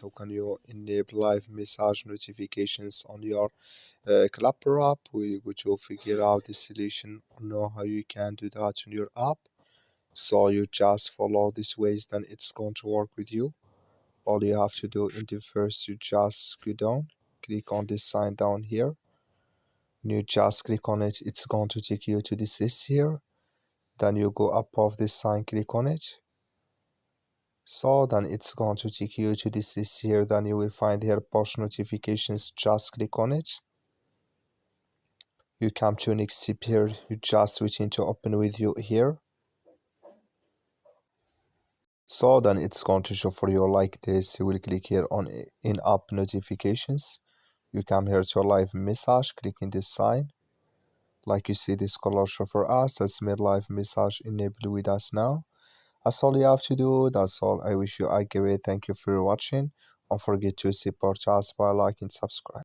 how can you enable live message notifications on your Clapper app. We're going to figure out the solution or know how you can do that on your app. So you just follow these ways, then it's going to work with you. All you have to do in the first, you just go down, click on this sign down here. When you just click on it, it's going to take you to this list here. Then you go above this sign, click on it. So then it's going to take you to this list here. Then you will find here push notifications. Just click on it. You come to next step here. You just switch into open with you here. So then it's going to show for you like this. You will click here on in-app notifications. You come here to live message, click in this sign. Like you see this color show for us. That's made live message enabled with us now. That's all you have to do. That's all. I wish you a great thank you for watching. Don't forget to support us by liking and subscribe.